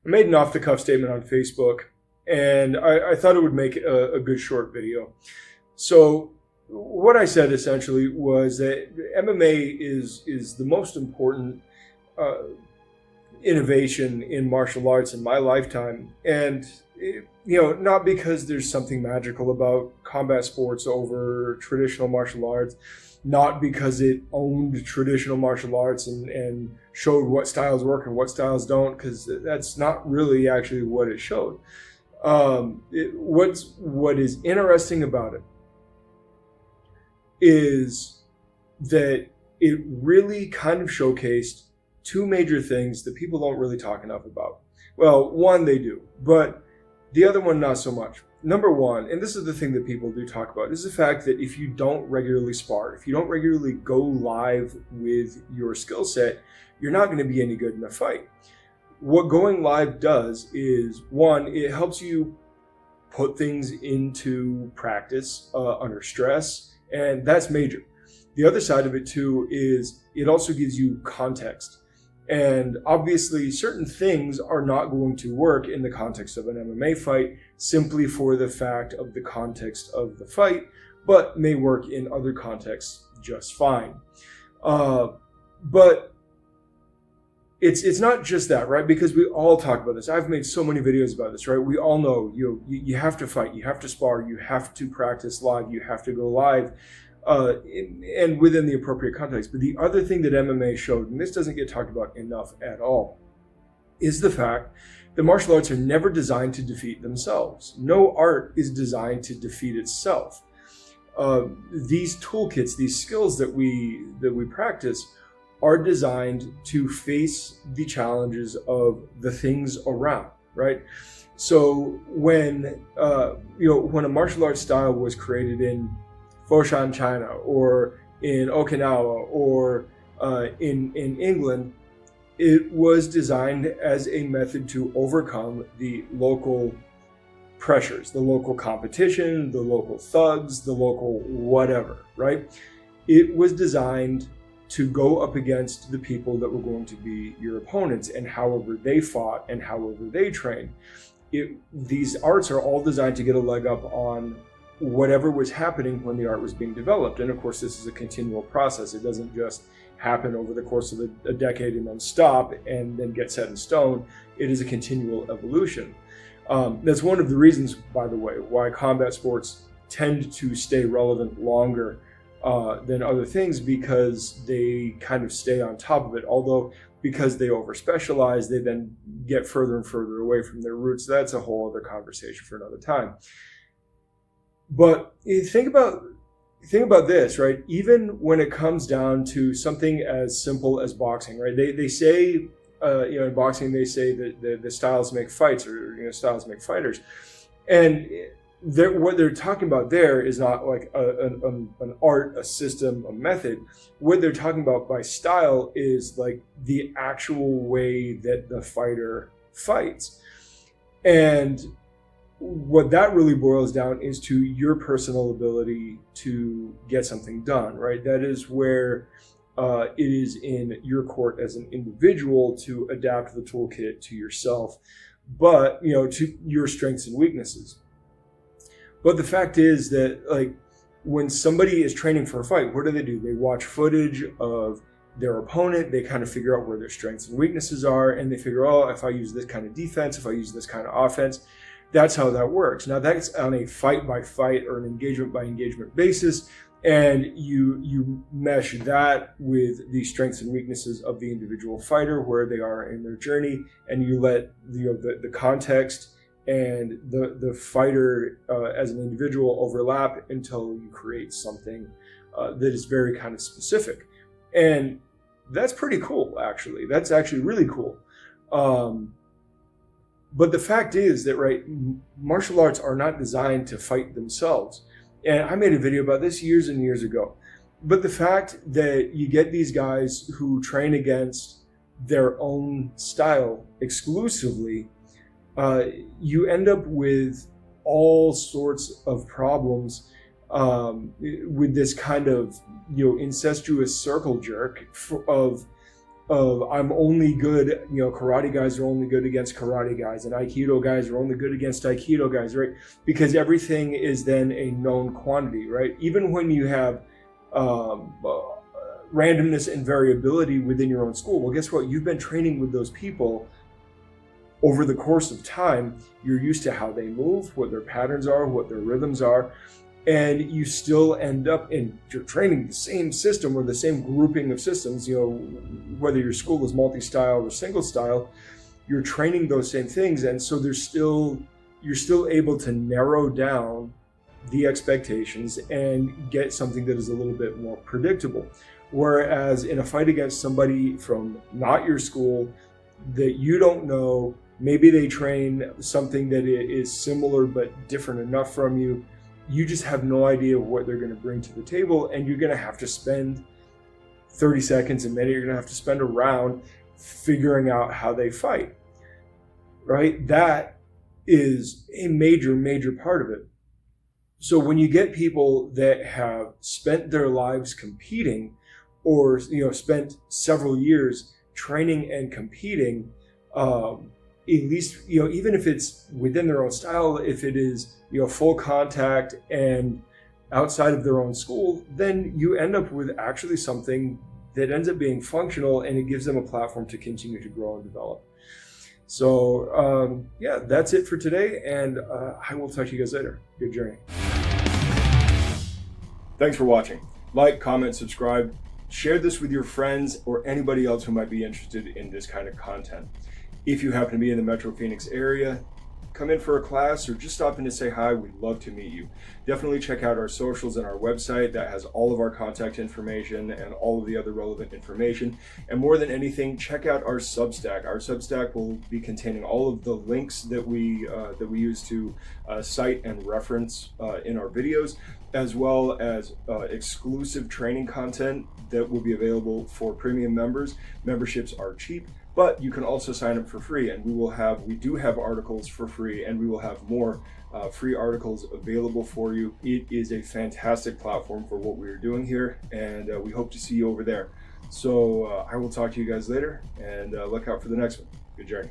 I made an off-the-cuff statement on Facebook, and I thought it would make a good short video. So what I said essentially was that MMA is the most important innovation in martial arts in my lifetime, and not because there's something magical about combat sports over traditional martial arts, not because it owned traditional martial arts and showed what styles work and what styles don't, because that's not really actually what it showed. What is interesting about it is that it really kind of showcased two major things that people don't really talk enough about. Well, one, they do, but the other one, not so much. Number one, and this is the thing that people do talk about, is the fact that if you don't regularly spar, if you don't regularly go live with your skill set, you're not going to be any good in a fight. What going live does is, one, it helps you put things into practice under stress, and that's major. The other side of it too is it also gives you context. And obviously certain things are not going to work in the context of an MMA fight simply for the fact of the context of the fight, but may work in other contexts just fine. But it's not just that, right? Because we all talk about this. I've made so many videos about this, right? We all know you have to fight, you have to spar, you have to practice live, you have to go live. And within the appropriate context. But the other thing that MMA showed, and this doesn't get talked about enough at all, is the fact that martial arts are never designed to defeat themselves. No art is designed to defeat itself. These toolkits, these skills that we practice, are designed to face the challenges of the things around, right? So when when a martial arts style was created in Foshan, China, or in Okinawa, or in England, it was designed as a method to overcome the local pressures, the local competition, the local thugs, the local whatever, right? It was designed to go up against the people that were going to be your opponents, and however they fought and however they trained. These arts are all designed to get a leg up on whatever was happening when the art was being developed. And of course, this is a continual process. It doesn't just happen over the course of a decade and then stop and then get set in stone. It is a continual evolution. That's one of the reasons, by the way, why combat sports tend to stay relevant longer than other things, because they kind of stay on top of it. Although, because they over-specialize, they then get further and further away from their roots. That's a whole other conversation for another time. But think about this, right? Even when it comes down to something as simple as boxing, right? They say, in boxing, they say that the styles make fights, or styles make fighters, and what they're talking about there is not like an art, a system, a method. What they're talking about by style is like the actual way that the fighter fights, and what that really boils down is to your personal ability to get something done, right? That is where it is in your court as an individual to adapt the toolkit to yourself, but to your strengths and weaknesses. But the fact is that, like, when somebody is training for a fight, what do? They watch footage of their opponent, they kind of figure out where their strengths and weaknesses are, and they figure, oh, if I use this kind of defense, if I use this kind of offense, that's how that works. Now, that's on a fight-by-fight or an engagement-by-engagement basis, and you mesh that with the strengths and weaknesses of the individual fighter, where they are in their journey, and you let the context and the fighter as an individual overlap until you create something that is very kind of specific. And that's pretty cool, actually. That's actually really cool. But the fact is that, right, martial arts are not designed to fight themselves. And I made a video about this years and years ago. But the fact that you get these guys who train against their own style exclusively, you end up with all sorts of problems with this kind of incestuous circle jerk of of I'm only good, karate guys are only good against karate guys, and Aikido guys are only good against Aikido guys, right? Because everything is then a known quantity, right? Even when you have randomness and variability within your own school, well, guess what? You've been training with those people over the course of time. You're used to how they move, what their patterns are, what their rhythms are, and you still end up you're training the same system or the same grouping of systems, whether your school is multi-style or single style, you're training those same things. And so you're still able to narrow down the expectations and get something that is a little bit more predictable. Whereas in a fight against somebody from not your school that you don't know, maybe they train something that is similar but different enough from you, you just have no idea what they're going to bring to the table, and you're going to have to spend 30 seconds, a minute, you're going to have to spend a round figuring out how they fight, right? That is a major, major part of it. So when you get people that have spent their lives competing, or spent several years training and competing, at least, even if it's within their own style, if it is, full contact and outside of their own school, then you end up with actually something that ends up being functional, and it gives them a platform to continue to grow and develop. So, yeah, that's it for today, and I will talk to you guys later. Good journey. Thanks for watching. Like, comment, subscribe, share this with your friends or anybody else who might be interested in this kind of content. If you happen to be in the Metro Phoenix area, come in for a class or just stop in to say hi. We'd love to meet you. Definitely check out our socials and our website that has all of our contact information and all of the other relevant information. And more than anything, check out our Substack. Our Substack will be containing all of the links that we use to cite and reference in our videos, as well as exclusive training content that will be available for premium members. Memberships are cheap, but you can also sign up for free, and we do have articles for free, and we will have more free articles available for you. It is a fantastic platform for what we're doing here, and we hope to see you over there. So I will talk to you guys later, and look out for the next one. Good journey.